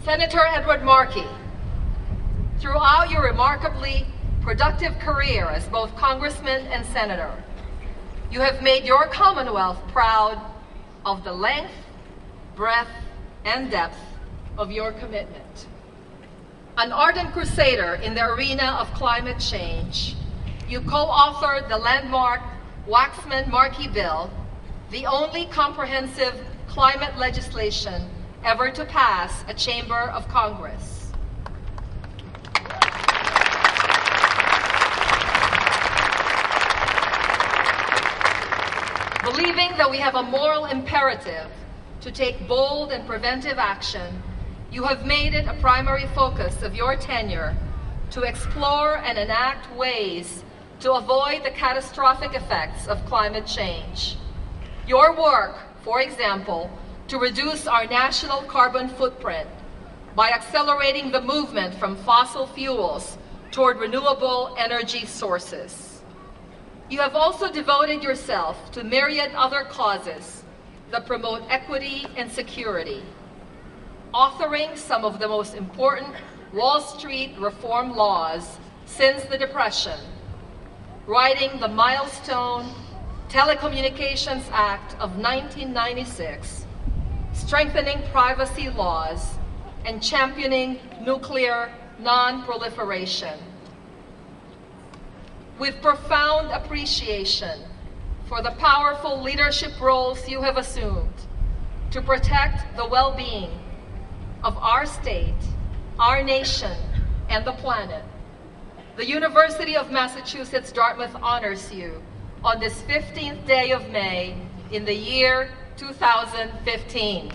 Senator Edward Markey, throughout your remarkably productive career as both congressman and senator, you have made your Commonwealth proud of the length, breadth, and depth of your commitment. An ardent crusader in the arena of climate change, you co-authored the landmark Waxman-Markey Bill, the only comprehensive climate legislation ever to pass a chamber of Congress. Believing that we have a moral imperative to take bold and preventive action, you have made it a primary focus of your tenure to explore and enact ways to avoid the catastrophic effects of climate change. Your work, for example, to reduce our national carbon footprint by accelerating the movement from fossil fuels toward renewable energy sources. You have also devoted yourself to myriad other causes that promote equity and security, authoring some of the most important Wall Street reform laws since the Depression, writing the milestone Telecommunications Act of 1996, strengthening privacy laws, and championing nuclear non-proliferation. With profound appreciation for the powerful leadership roles you have assumed to protect the well-being of our state, our nation, and the planet, the University of Massachusetts Dartmouth honors you on this 15th day of May in the year 2015.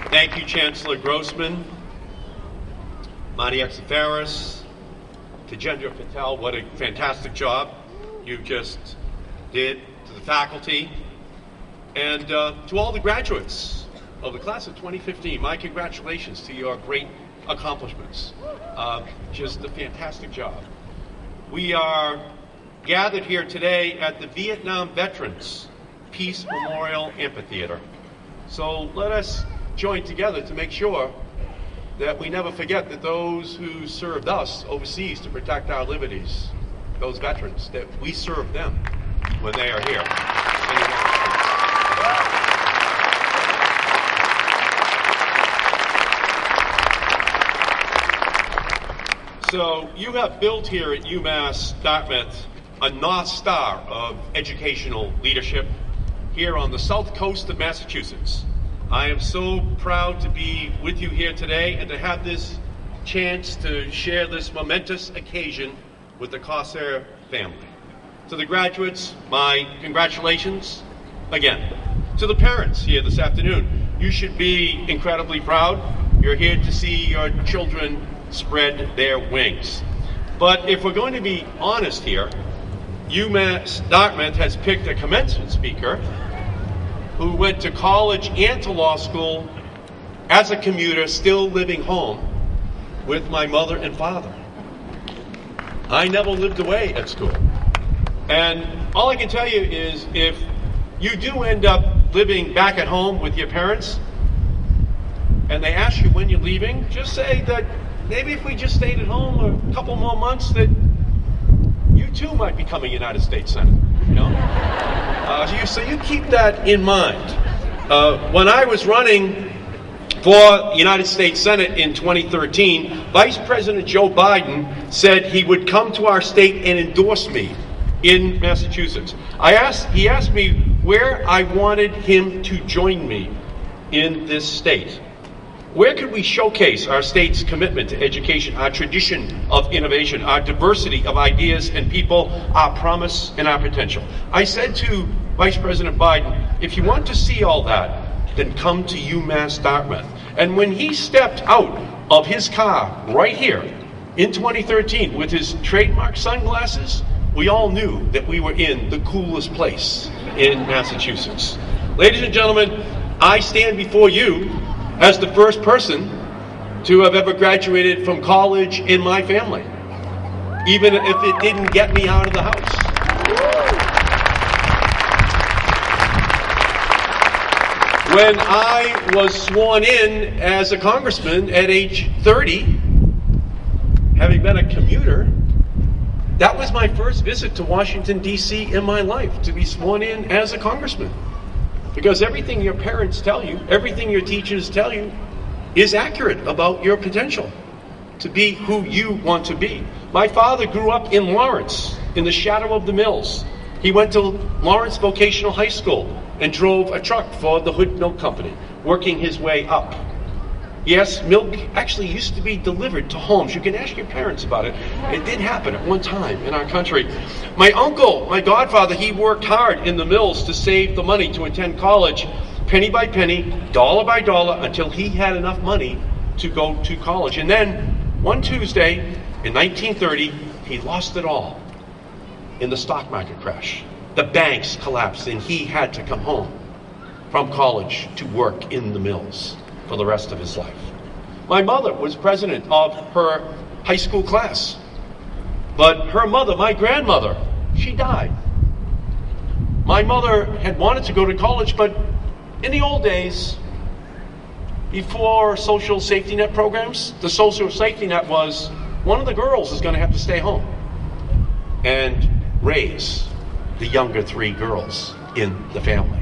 Thank you, Chancellor Grossman, Marty Exafaris, Tejendra Patel. What a fantastic job you just did, to the faculty, and to all the graduates of the class of 2015. My congratulations to your great accomplishments. Just a fantastic job. We are gathered here today at the Vietnam Veterans Peace Memorial Amphitheater. So let us join together to make sure that we never forget that those who served us overseas to protect our liberties, those veterans, that we serve them when they are here. So you have built here at UMass Dartmouth a North Star of educational leadership here on the south coast of Massachusetts. I am so proud to be with you here today and to have this chance to share this momentous occasion with the Corsair family. To the graduates, my congratulations again. To the parents here this afternoon, you should be incredibly proud. You're here to see your children spread their wings. But if we're going to be honest here, UMass Dartmouth has picked a commencement speaker who went to college and to law school as a commuter, still living home with my mother and father. I never lived away at school. And all I can tell you is, if you do end up living back at home with your parents and they ask you when you're leaving, just say that maybe if we just stayed at home a couple more months, that you too might become a United States Senator, you know? So you keep that in mind. When I was running for the United States Senate in 2013, Vice President Joe Biden said he would come to our state and endorse me in Massachusetts. He asked me where I wanted him to join me in this state. Where could we showcase our state's commitment to education, our tradition of innovation, our diversity of ideas and people, our promise and our potential? I said to Vice President Biden, if you want to see all that, then come to UMass Dartmouth. And when he stepped out of his car right here in 2013 with his trademark sunglasses, we all knew that we were in the coolest place in Massachusetts. Ladies and gentlemen, I stand before you as the first person to have ever graduated from college in my family, even if it didn't get me out of the house. When I was sworn in as a congressman at age 30, having been a commuter, that was my first visit to Washington, D.C. in my life, to be sworn in as a congressman. Because everything your parents tell you, everything your teachers tell you, is accurate about your potential to be who you want to be. My father grew up in Lawrence, in the shadow of the mills. He went to Lawrence Vocational High School and drove a truck for the Hood Milk Company, working his way up. Yes, milk actually used to be delivered to homes. You can ask your parents about it. It did happen at one time in our country. My uncle, my godfather, he worked hard in the mills to save the money to attend college, penny by penny, dollar by dollar, until he had enough money to go to college. And then one Tuesday in 1930, he lost it all in the stock market crash. The banks collapsed and he had to come home from college to work in the mills for the rest of his life. My mother was president of her high school class, but her mother, my grandmother, she died. My mother had wanted to go to college, but in the old days, before social safety net programs, the social safety net was one of the girls is going to have to stay home and raise the younger three girls in the family.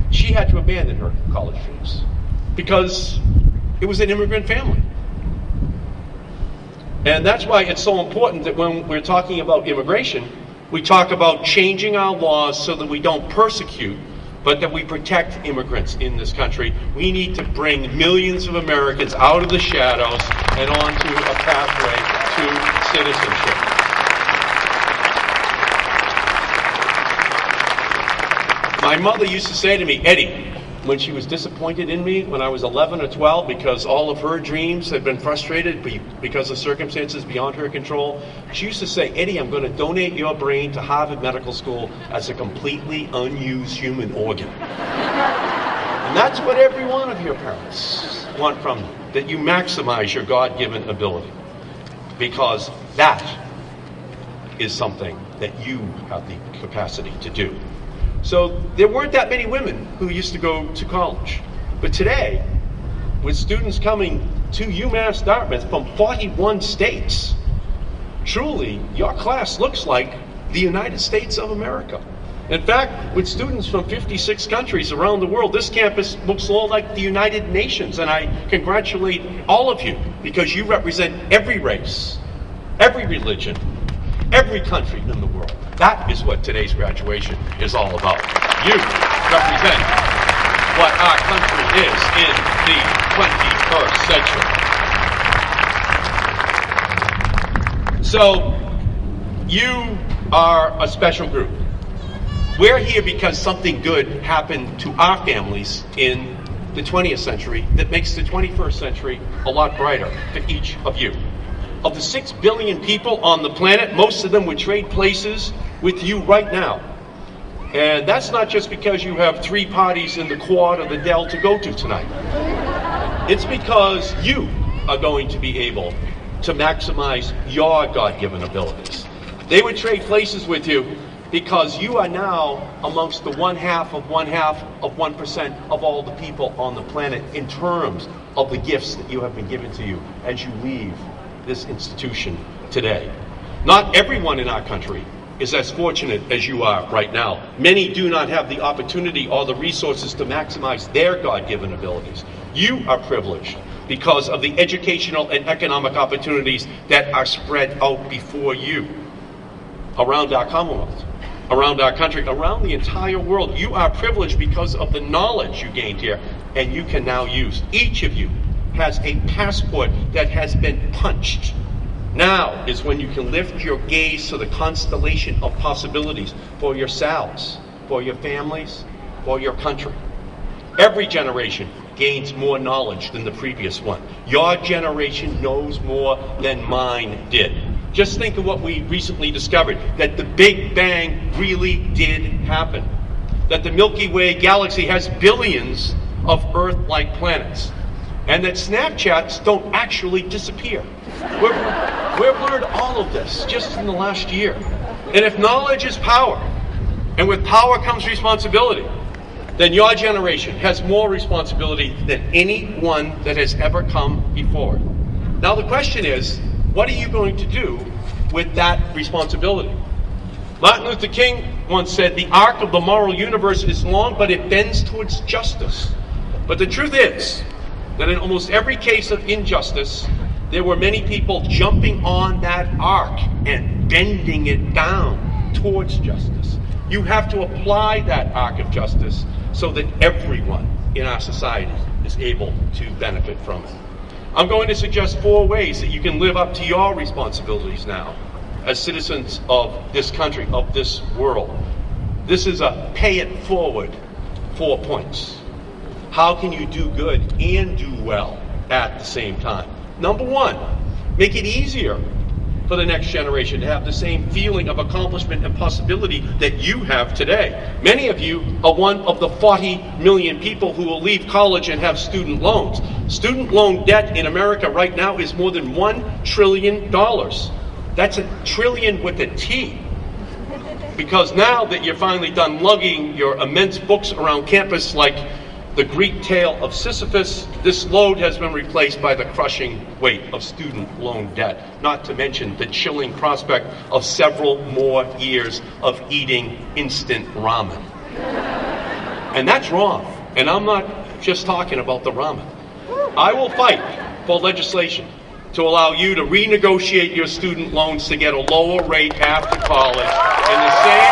She had to abandon her college dreams because it was an immigrant family. And that's why it's so important that when we're talking about immigration, we talk about changing our laws so that we don't persecute, but that we protect immigrants in this country. We need to bring millions of Americans out of the shadows and onto a pathway to citizenship. My mother used to say to me, Eddie, when she was disappointed in me when I was 11 or 12 because all of her dreams had been frustrated because of circumstances beyond her control, she used to say, Eddie, I'm going to donate your brain to Harvard Medical School as a completely unused human organ. And that's what every one of your parents want from you, that you maximize your God-given ability, because that is something that you have the capacity to do. So there weren't that many women who used to go to college. But today, with students coming to UMass Dartmouth from 41 states, truly, your class looks like the United States of America. In fact, with students from 56 countries around the world, this campus looks all like the United Nations. And I congratulate all of you because you represent every race, every religion, every country in the world. That is what today's graduation is all about. You represent what our country is in the 21st century. So, you are a special group. We're here because something good happened to our families in the 20th century that makes the 21st century a lot brighter for each of you. Of the 6 billion people on the planet, most of them would trade places with you right now. And that's not just because you have 3 parties in the Quad or the Dell to go to tonight. It's because you are going to be able to maximize your God-given abilities. They would trade places with you because you are now amongst the 1/2 of 1/2 of 1% of all the people on the planet in terms of the gifts that you have been given to you as you leave this institution today. Not everyone in our country is as fortunate as you are right now. Many do not have the opportunity or the resources to maximize their God-given abilities. You are privileged because of the educational and economic opportunities that are spread out before you around our Commonwealth, around our country, around the entire world. You are privileged because of the knowledge you gained here and you can now use. Each of you has a passport that has been punched. Now is when you can lift your gaze to the constellation of possibilities for yourselves, for your families, for your country. Every generation gains more knowledge than the previous one. Your generation knows more than mine did. Just think of what we recently discovered, that the Big Bang really did happen. that the Milky Way galaxy has billions of Earth-like planets, and that Snapchats don't actually disappear. We've learned all of this just in the last year. And if knowledge is power, and with power comes responsibility, then your generation has more responsibility than anyone that has ever come before. Now the question is, what are you going to do with that responsibility? Martin Luther King once said, "The arc of the moral universe is long, but it bends towards justice." But the truth is that in almost every case of injustice, there were many people jumping on that arc and bending it down towards justice. You have to apply that arc of justice so that everyone in our society is able to benefit from it. I'm going to suggest 4 ways that you can live up to your responsibilities now as citizens of this country, of this world. This is a pay it forward 4 points. How can you do good and do well at the same time? Number 1, make it easier for the next generation to have the same feeling of accomplishment and possibility that you have today. Many of you are one of the 40 million people who will leave college and have student loans. Student loan debt in America right now is more than $1 trillion. That's a trillion with a T. Because now that you're finally done lugging your immense books around campus like the Greek tale of Sisyphus, this load has been replaced by the crushing weight of student loan debt, not to mention the chilling prospect of several more years of eating instant ramen. And that's wrong. And I'm not just talking about the ramen. I will fight for legislation to allow you to renegotiate your student loans to get a lower rate after college in the same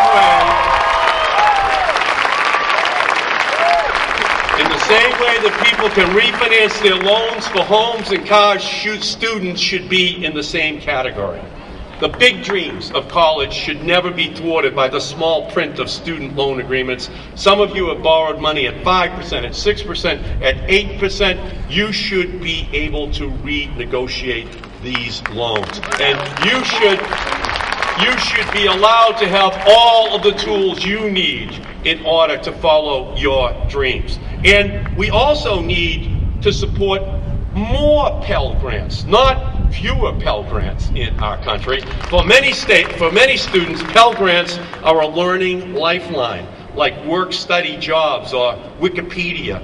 way that people can refinance their loans for homes and cars. Students should be in the same category. The big dreams of college should never be thwarted by the small print of student loan agreements. Some of you have borrowed money at 5%, at 6%, at 8%. You should be able to renegotiate these loans. And you should be allowed to have all of the tools you need in order to follow your dreams. And we also need to support more Pell Grants, not fewer Pell Grants in our country. For many students, Pell Grants are a learning lifeline, like work, study, jobs, or Wikipedia.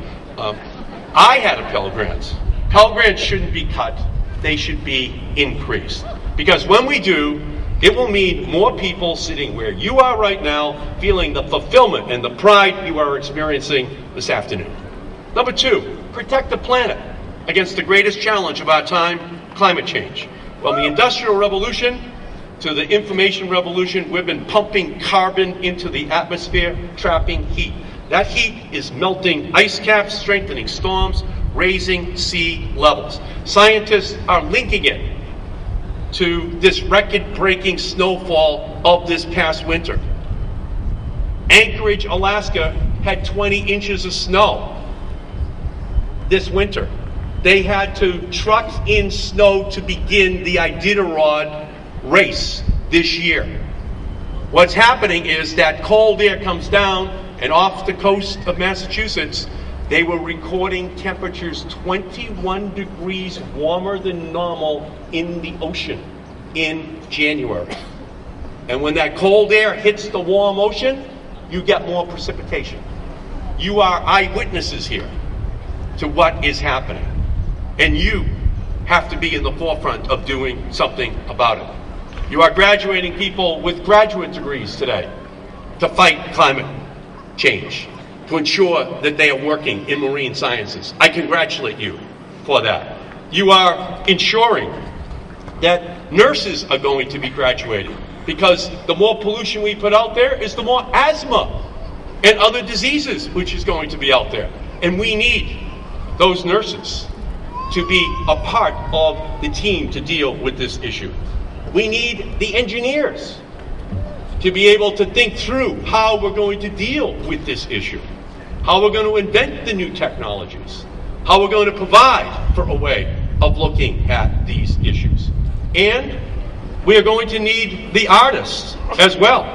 I had a Pell Grant. Pell Grants shouldn't be cut, they should be increased. Because when we do, it will mean more people sitting where you are right now, feeling the fulfillment and the pride you are experiencing this afternoon. Number 2, protect the planet against the greatest challenge of our time, climate change. From the Industrial Revolution to the Information Revolution, we've been pumping carbon into the atmosphere, trapping heat. That heat is melting ice caps, strengthening storms, raising sea levels. Scientists are linking it to this record-breaking snowfall of this past winter. Anchorage, Alaska had 20 inches of snow this winter. They had to truck in snow to begin the Iditarod race this year. What's happening is that cold air comes down, and off the coast of Massachusetts, they were recording temperatures 21 degrees warmer than normal in the ocean in January. And when that cold air hits the warm ocean, you get more precipitation. You are eyewitnesses here to what is happening. And you have to be in the forefront of doing something about it. You are graduating people with graduate degrees today to fight climate change, to ensure that they are working in marine sciences. I congratulate you for that. You are ensuring that nurses are going to be graduating, because the more pollution we put out there is the more asthma and other diseases which is going to be out there. And we need those nurses to be a part of the team to deal with this issue. We need the engineers to be able to think through how we're going to deal with this issue, how we're going to invent the new technologies, how we're going to provide for a way of looking at these issues. And we are going to need the artists as well.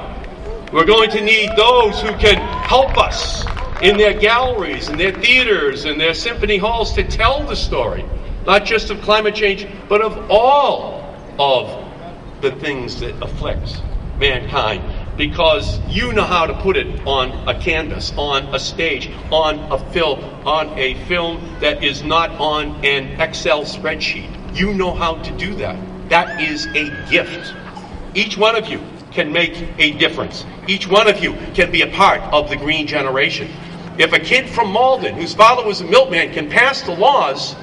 We're going to need those who can help us in their galleries, in their theaters, in their symphony halls to tell the story, not just of climate change, but of all of the things that afflict mankind. Because you know how to put it on a canvas, on a stage, on a film that is not on an Excel spreadsheet. You know how to do that. That is a gift. Each one of you can make a difference. Each one of you can be a part of the green generation. If a kid from Malden, whose father was a milkman, can pass the laws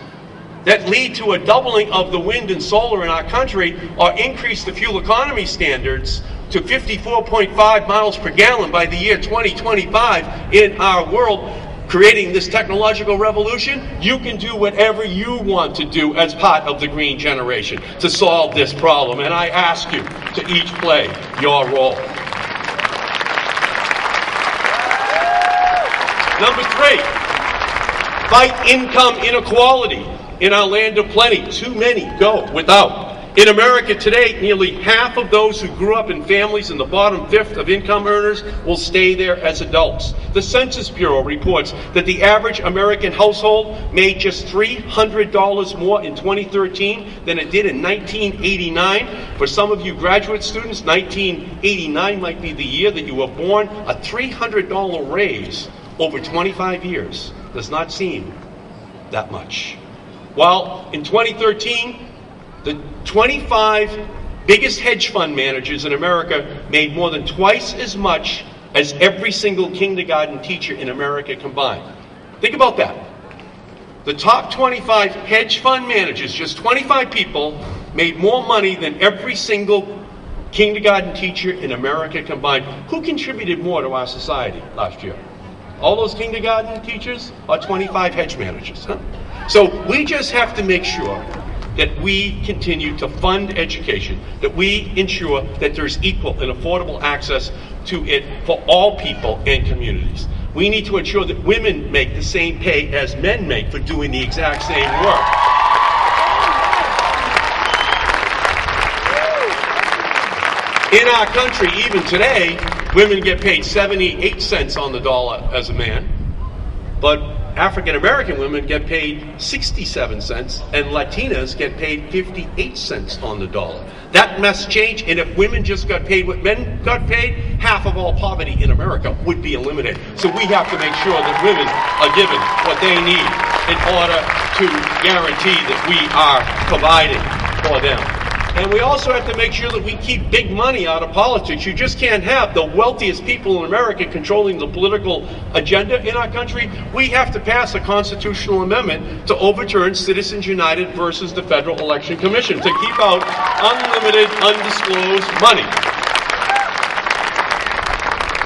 that lead to a doubling of the wind and solar in our country, or increase the fuel economy standards to 54.5 miles per gallon by the year 2025 in our world, creating this technological revolution, you can do whatever you want to do as part of the green generation to solve this problem. And I ask you to each play your role. Number 3, fight income inequality. In our land of plenty, too many go without. In America today, nearly half of those who grew up in families in the bottom fifth of income earners will stay there as adults. The Census Bureau reports that the average American household made just $300 more in 2013 than it did in 1989. For some of you graduate students, 1989 might be the year that you were born. A $300 raise over 25 years does not seem that much. While in 2013, the 25 biggest hedge fund managers in America made more than twice as much as every single kindergarten teacher in America combined. Think about that. The top 25 hedge fund managers, just 25 people, made more money than every single kindergarten teacher in America combined. Who contributed more to our society last year? All those kindergarten teachers or 25 hedge managers? Huh? So we just have to make sure that we continue to fund education, that we ensure that there's equal and affordable access to it for all people and communities. We need to ensure that women make the same pay as men make for doing the exact same work. In our country, even today, women get paid 78 cents on the dollar as a man, but African American women get paid 67 cents, and Latinas get paid 58 cents on the dollar. That must change, and if women just got paid what men got paid, half of all poverty in America would be eliminated. So we have to make sure that women are given what they need in order to guarantee that we are providing for them. And we also have to make sure that we keep big money out of politics. You just can't have the wealthiest people in America controlling the political agenda in our country. We have to pass a constitutional amendment to overturn Citizens United versus the Federal Election Commission to keep out unlimited, undisclosed money.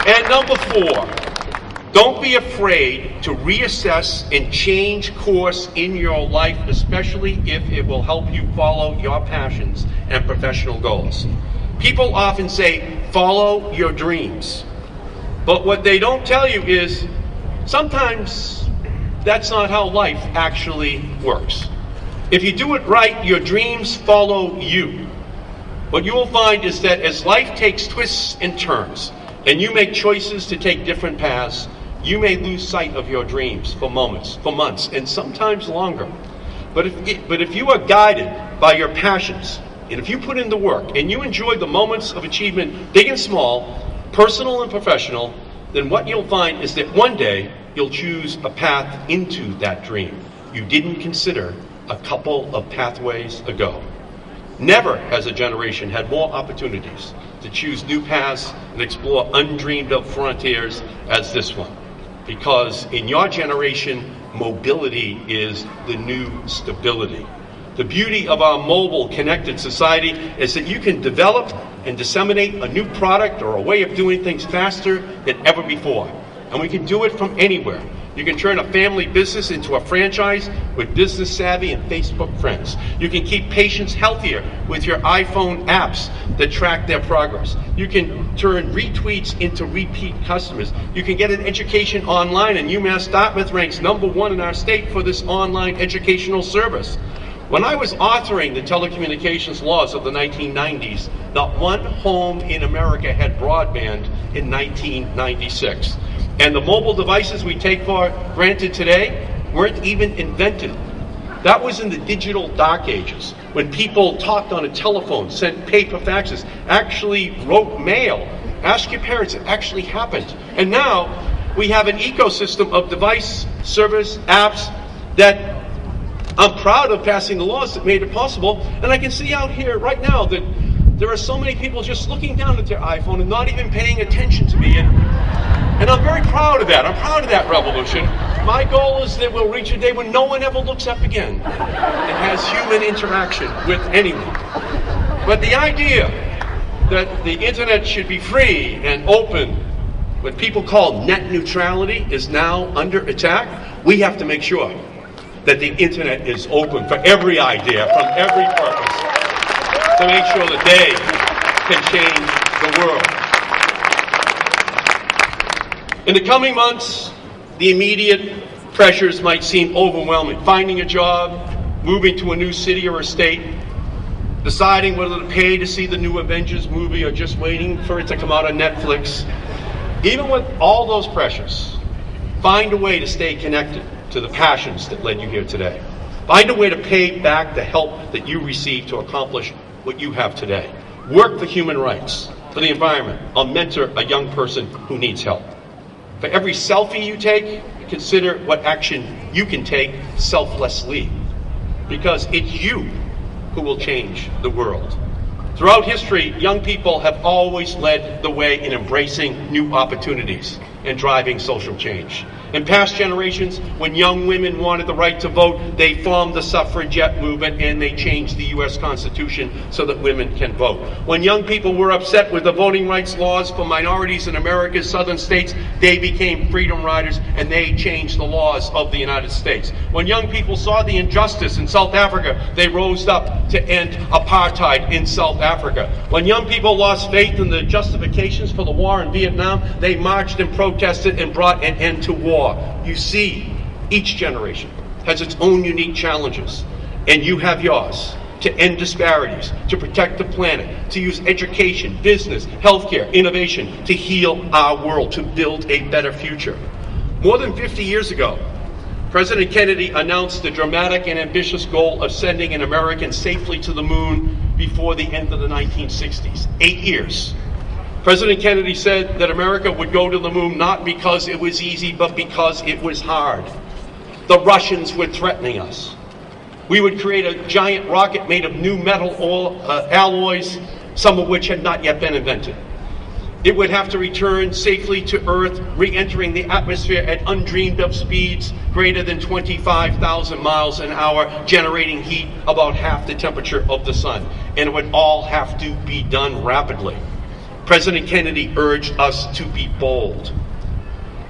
And number 4, don't be afraid to reassess and change course in your life, especially if it will help you follow your passions and professional goals. People often say, follow your dreams. But what they don't tell you is, sometimes that's not how life actually works. If you do it right, your dreams follow you. What you will find is that as life takes twists and turns, and you make choices to take different paths, you may lose sight of your dreams for moments, for months, and sometimes longer. But if you are guided by your passions, and if you put in the work, and you enjoy the moments of achievement, big and small, personal and professional, then what you'll find is that one day you'll choose a path into that dream you didn't consider a couple of pathways ago. Never has a generation had more opportunities to choose new paths and explore undreamed of frontiers as this one. Because in your generation, mobility is the new stability. The beauty of our mobile, connected society is that you can develop and disseminate a new product or a way of doing things faster than ever before. And we can do it from anywhere. You can turn a family business into a franchise with business savvy and Facebook friends. You can keep patients healthier with your iPhone apps that track their progress. You can turn retweets into repeat customers. You can get an education online, and UMass Dartmouth ranks #1 in our state for this online educational service. When I was authoring the telecommunications laws of the 1990s, not one home in America had broadband in 1996. And the mobile devices we take for granted today weren't even invented. That was in the digital dark ages, when people talked on a telephone, sent paper faxes, actually wrote mail. Ask your parents, it actually happened. And now we have an ecosystem of device, service, apps that I'm proud of passing the laws that made it possible. And I can see out here right now that there are so many people just looking down at their iPhone and not even paying attention to me. And I'm very proud of that. I'm proud of that revolution. My goal is that we'll reach a day when no one ever looks up again and has human interaction with anyone. But the idea that the internet should be free and open, what people call net neutrality, is now under attack. We have to make sure that the internet is open for every idea, from every purpose, to make sure that they can change the world. In the coming months, the immediate pressures might seem overwhelming. Finding a job, moving to a new city or a state, deciding whether to pay to see the new Avengers movie or just waiting for it to come out on Netflix. Even with all those pressures, find a way to stay connected to the passions that led you here today. Find a way to pay back the help that you received to accomplish what you have today. Work for human rights, for the environment, or mentor a young person who needs help. For every selfie you take, consider what action you can take selflessly, because it's you who will change the world. Throughout history, young people have always led the way in embracing new opportunities and driving social change. In past generations, when young women wanted the right to vote, they formed the suffragette movement and they changed the U.S. Constitution so that women can vote. When young people were upset with the voting rights laws for minorities in America's southern states, they became freedom riders and they changed the laws of the United States. When young people saw the injustice in South Africa, they rose up to end apartheid in South Africa. When young people lost faith in the justifications for the war in Vietnam, they marched and protested and brought an end to war. You see, each generation has its own unique challenges, and you have yours: to end disparities, to protect the planet, to use education, business, healthcare, innovation to heal our world, to build a better future. More than 50 years ago, President Kennedy announced the dramatic and ambitious goal of sending an American safely to the moon before the end of the 1960s. 8 years. President Kennedy said that America would go to the moon not because it was easy, but because it was hard. The Russians were threatening us. We would create a giant rocket made of new metal alloys, some of which had not yet been invented. It would have to return safely to Earth, re-entering the atmosphere at undreamed of speeds greater than 25,000 miles an hour, generating heat about half the temperature of the sun. And it would all have to be done rapidly. President Kennedy urged us to be bold.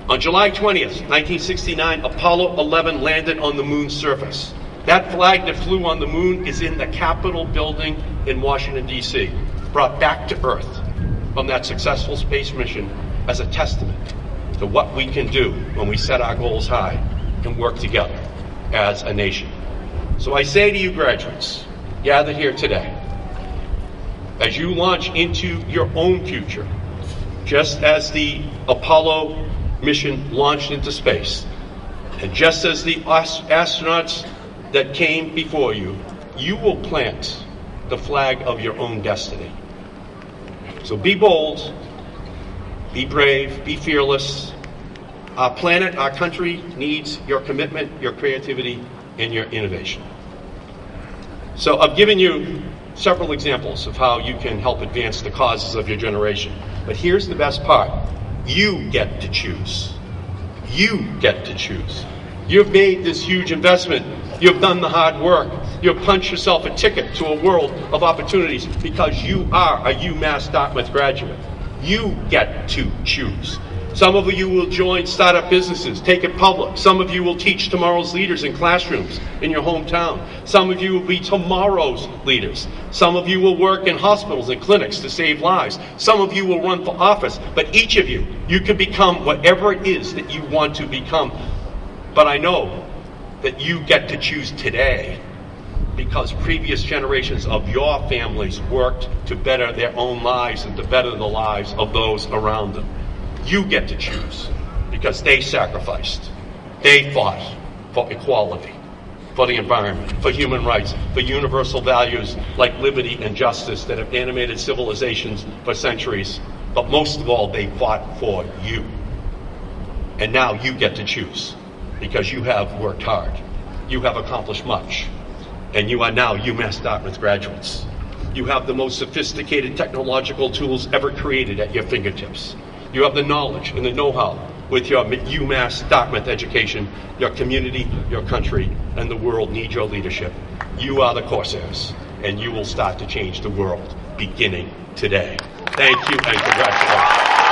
On July 20th, 1969, Apollo 11 landed on the moon's surface. That flag that flew on the moon is in the Capitol building in Washington, D.C., brought back to Earth from that successful space mission as a testament to what we can do when we set our goals high and work together as a nation. So I say to you graduates gathered here today, as you launch into your own future, just as the Apollo mission launched into space, and just as the astronauts that came before you, you will plant the flag of your own destiny. So be bold, be brave, be fearless. Our planet, our country needs your commitment, your creativity, and your innovation. So I've given you several examples of how you can help advance the causes of your generation. But here's the best part. You get to choose. You get to choose. You've made this huge investment. You've done the hard work. You've punched yourself a ticket to a world of opportunities because you are a UMass Dartmouth graduate. You get to choose. Some of you will join startup businesses, take it public. Some of you will teach tomorrow's leaders in classrooms in your hometown. Some of you will be tomorrow's leaders. Some of you will work in hospitals and clinics to save lives. Some of you will run for office. But each of you, you can become whatever it is that you want to become. But I know that you get to choose today because previous generations of your families worked to better their own lives and to better the lives of those around them. You get to choose because they sacrificed. They fought for equality, for the environment, for human rights, for universal values like liberty and justice that have animated civilizations for centuries. But most of all, they fought for you. And now you get to choose, because you have worked hard. You have accomplished much. And you are now UMass Dartmouth graduates. You have the most sophisticated technological tools ever created at your fingertips. You have the knowledge and the know-how with your UMass Dartmouth education. Your community, your country, and the world need your leadership. You are the Corsairs, and you will start to change the world beginning today. Thank you and congratulations.